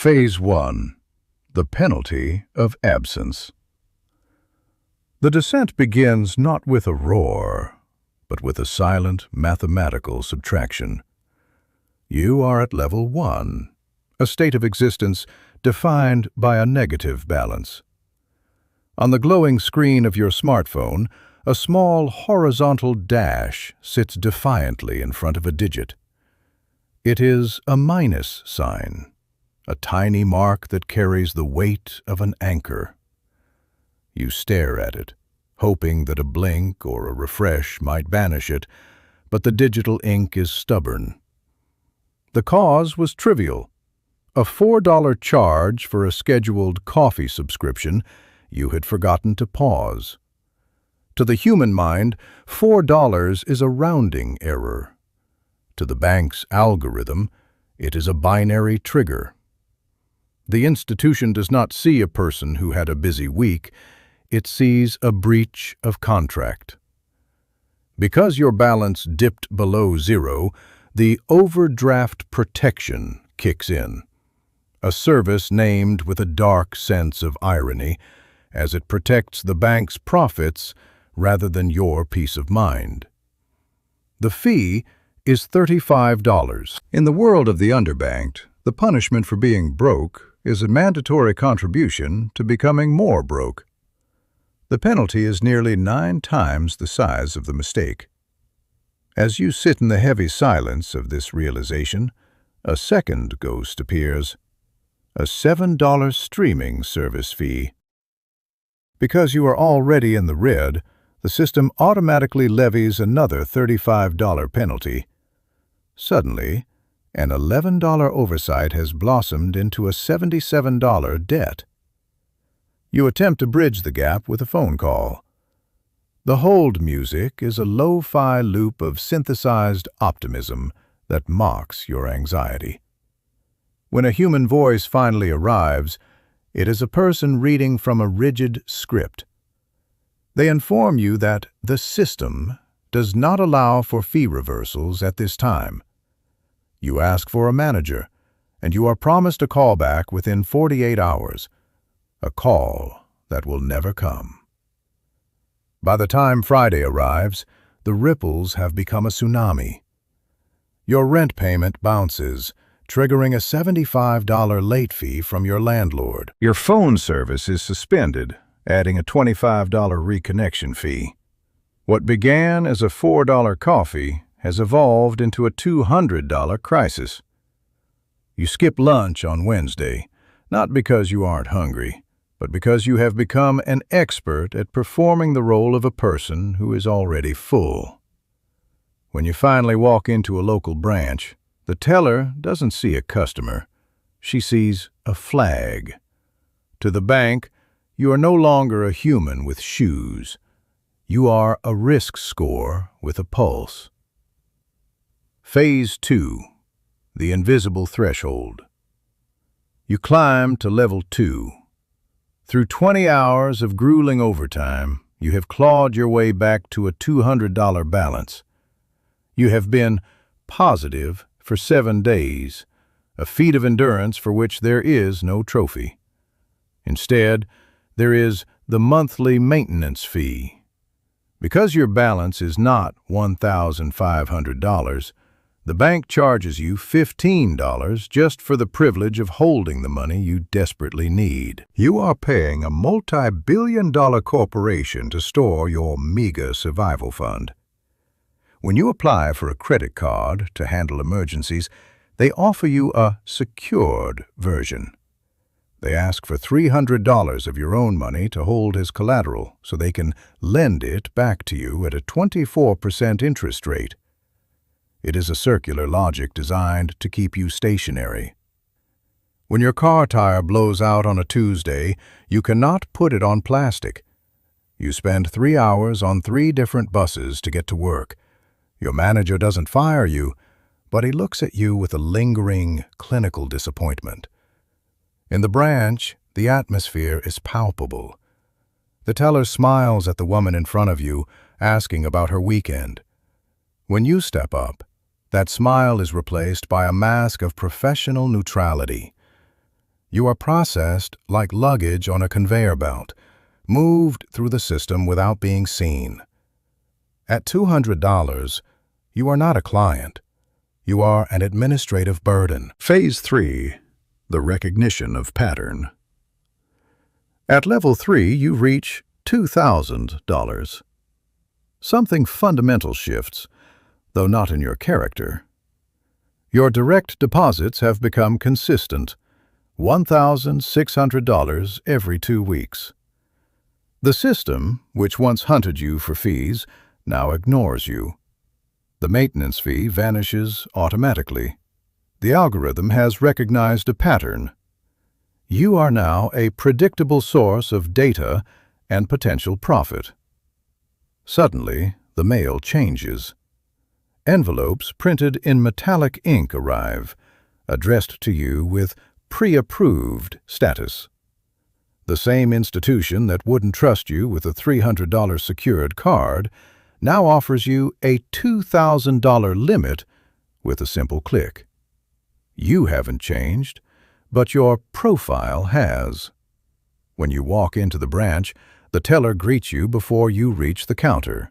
Phase 1. The penalty of absence. The descent begins not with a roar, but with a silent mathematical subtraction. You are at level 1, a state of existence defined by a negative balance. On the glowing screen of your smartphone, a small horizontal dash sits defiantly in front of a digit. It is a minus sign, a tiny mark that carries the weight of an anchor. You stare at it, hoping that a blink or a refresh might banish it, but the digital ink is stubborn. The cause was trivial. A $4 charge for a scheduled coffee subscription you had forgotten to pause. To the human mind, $4 is a rounding error. To the bank's algorithm, it is a binary trigger. The institution does not see a person who had a busy week, it sees a breach of contract. Because your balance dipped below zero, the overdraft protection kicks in, a service named with a dark sense of irony, as it protects the bank's profits rather than your peace of mind. The fee is $35. In the world of the underbanked, the punishment for being broke is a mandatory contribution to becoming more broke. The penalty is nearly 9 times the size of the mistake. As you sit in the heavy silence of this realization, a second ghost appears, a $7 streaming service fee. Because you are already in the red, the system automatically levies another $35 penalty. Suddenly, an $11 oversight has blossomed into a $77 debt. You attempt to bridge the gap with a phone call. The hold music is a lo-fi loop of synthesized optimism that mocks your anxiety. When a human voice finally arrives, it is a person reading from a rigid script. They inform you that the system does not allow for fee reversals at this time. You ask for a manager, and you are promised a callback within 48 hours, a call that will never come. By the time Friday arrives, the ripples have become a tsunami. Your rent payment bounces, triggering a $75 late fee from your landlord. Your phone service is suspended, adding a $25 reconnection fee. What began as a $4 coffee has evolved into a $200 crisis. You skip lunch on Wednesday, not because you aren't hungry, but because you have become an expert at performing the role of a person who is already full. When you finally walk into a local branch, the teller doesn't see a customer. She sees a flag. To the bank, you are no longer a human with shoes. You are a risk score with a pulse. Phase 2. The invisible threshold. You climb to level 2. Through 20 hours of grueling overtime, you have clawed your way back to a $200 balance. You have been positive for 7 days, a feat of endurance for which there is no trophy. Instead, there is the monthly maintenance fee. Because your balance is not $1,500, the bank charges you $15 just for the privilege of holding the money you desperately need. You are paying a multi-billion-dollar corporation to store your meager survival fund. When you apply for a credit card to handle emergencies, they offer you a secured version. They ask for $300 of your own money to hold as collateral so they can lend it back to you at a 24% interest rate. It is a circular logic designed to keep you stationary. When your car tire blows out on a Tuesday, you cannot put it on plastic. You spend 3 hours on 3 different buses to get to work. Your manager doesn't fire you, but he looks at you with a lingering, clinical disappointment. In the branch, the atmosphere is palpable. The teller smiles at the woman in front of you, asking about her weekend. When you step up, that smile is replaced by a mask of professional neutrality. You are processed like luggage on a conveyor belt, moved through the system without being seen. At $200, you are not a client. You are an administrative burden. Phase 3. The recognition of pattern. At level 3, you reach $2,000. Something fundamental shifts, though not in your character. Your direct deposits have become consistent, $1,600 every 2 weeks. The system, which once hunted you for fees, now ignores you. The maintenance fee vanishes automatically. The algorithm has recognized a pattern. You are now a predictable source of data and potential profit. Suddenly, the mail changes. Envelopes printed in metallic ink arrive, addressed to you with pre-approved status. The same institution that wouldn't trust you with a $300 secured card now offers you a $2,000 limit with a simple click. You haven't changed, but your profile has. When you walk into the branch, the teller greets you before you reach the counter.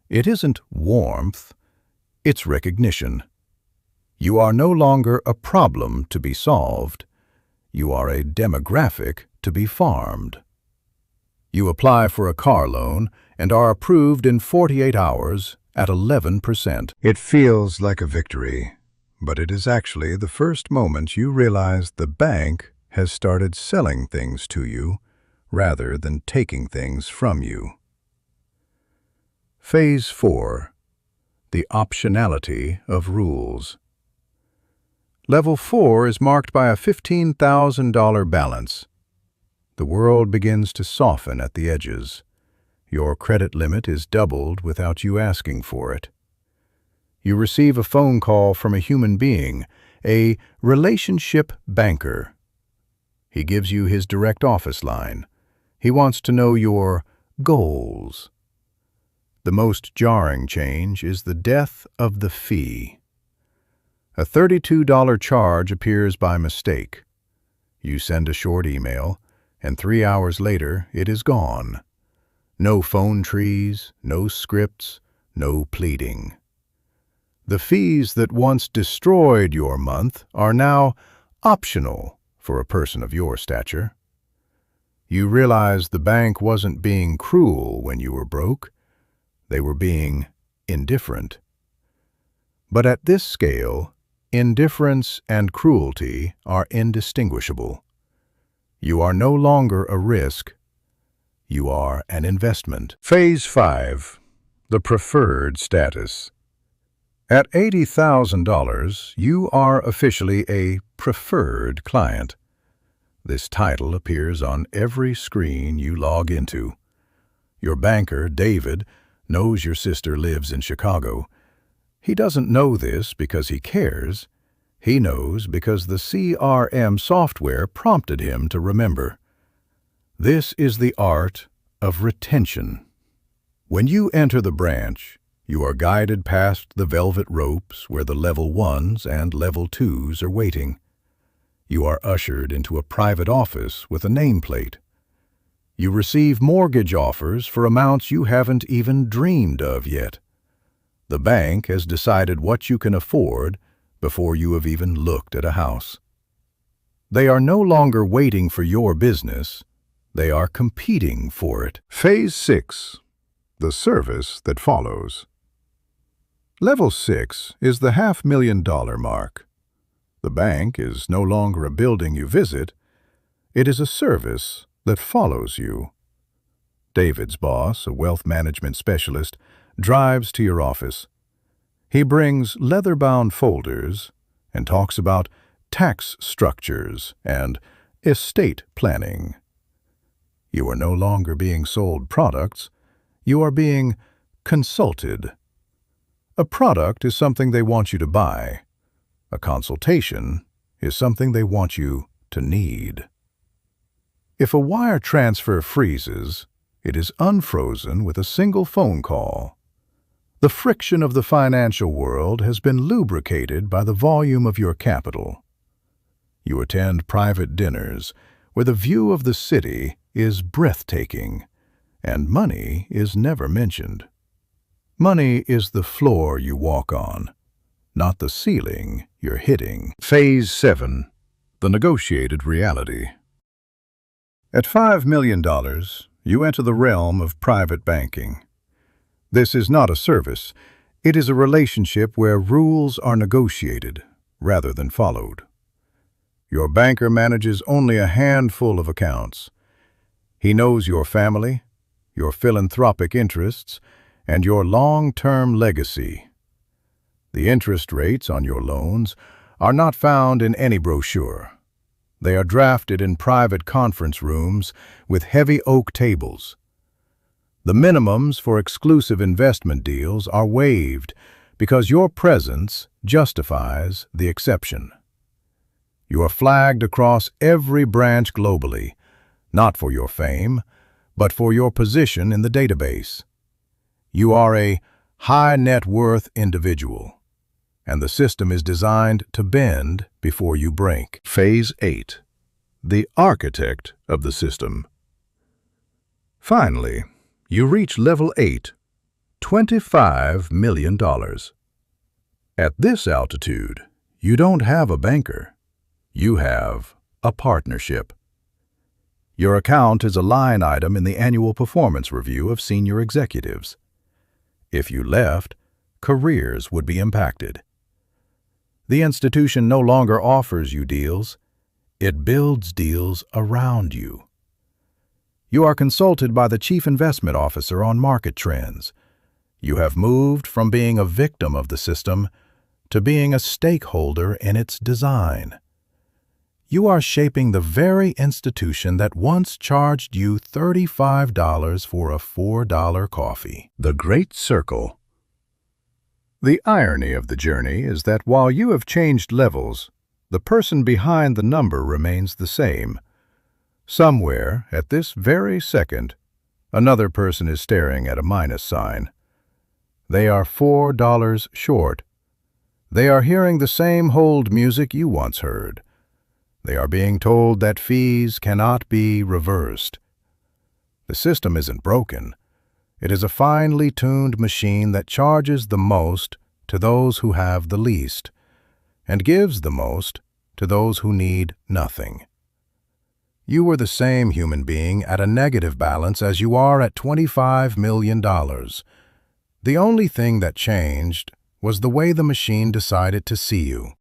It isn't warmth, it's recognition. You are no longer a problem to be solved. You are a demographic to be farmed. You apply for a car loan and are approved in 48 hours at 11%. It feels like a victory, but it is actually the first moment you realize the bank has started selling things to you rather than taking things from you. Phase 4. The optionality of rules. Level 4 is marked by a $15,000 balance. The world begins to soften at the edges. Your credit limit is doubled without you asking for it. You receive a phone call from a human being, a relationship banker. He gives you his direct office line. He wants to know your goals. The most jarring change is the death of the fee. A $32 charge appears by mistake. You send a short email, and 3 hours later it is gone. No phone trees, no scripts, no pleading. The fees that once destroyed your month are now optional for a person of your stature. You realize the bank wasn't being cruel when you were broke. They were being indifferent. But at this scale, indifference and cruelty are indistinguishable. You are no longer a risk. You are an investment. Phase 5. The preferred status. At $80,000, you are officially a preferred client. This title appears on every screen you log into. Your banker, David, knows your sister lives in Chicago. He doesn't know this because he cares. He knows because the CRM software prompted him to remember. This is the art of retention. When you enter the branch, you are guided past the velvet ropes where the level 1s and level 2s are waiting. You are ushered into a private office with a nameplate. You receive mortgage offers for amounts you haven't even dreamed of yet. The bank has decided what you can afford before you have even looked at a house. They are no longer waiting for your business. They are competing for it. Phase 6. The service that follows. Level 6 is the $500,000 mark. The bank is no longer a building you visit. It is a service that follows you. David's boss, a wealth management specialist, drives to your office. He brings leather-bound folders and talks about tax structures and estate planning. You are no longer being sold products. You are being consulted. A product is something they want you to buy. A consultation is something they want you to need. If a wire transfer freezes, it is unfrozen with a single phone call. The friction of the financial world has been lubricated by the volume of your capital. You attend private dinners where the view of the city is breathtaking, and money is never mentioned. Money is the floor you walk on, not the ceiling you're hitting. Phase 7. The negotiated reality. At $5 million, you enter the realm of private banking. This is not a service. It is a relationship where rules are negotiated rather than followed. Your banker manages only a handful of accounts. He knows your family, your philanthropic interests, and your long-term legacy. The interest rates on your loans are not found in any brochure. They are drafted in private conference rooms with heavy oak tables. The minimums for exclusive investment deals are waived because your presence justifies the exception. You are flagged across every branch globally, not for your fame, but for your position in the database. You are a high net worth individual, and the system is designed to bend before you break. Phase 8. The architect of the system. Finally, you reach level 8, $25 million. At this altitude, you don't have a banker. You have a partnership. Your account is a line item in the annual performance review of senior executives. If you left, careers would be impacted. The institution no longer offers you deals. It builds deals around you. You are consulted by the Chief Investment Officer on market trends. You have moved from being a victim of the system to being a stakeholder in its design. You are shaping the very institution that once charged you $35 for a $4 coffee. The Great Circle. The irony of the journey is that while you have changed levels, the person behind the number remains the same. Somewhere, at this very second, another person is staring at a minus sign. They are $4 short. They are hearing the same hold music you once heard. They are being told that fees cannot be reversed. The system isn't broken. It is a finely tuned machine that charges the most to those who have the least, and gives the most to those who need nothing. You were the same human being at a negative balance as you are at $25 million. The only thing that changed was the way the machine decided to see you.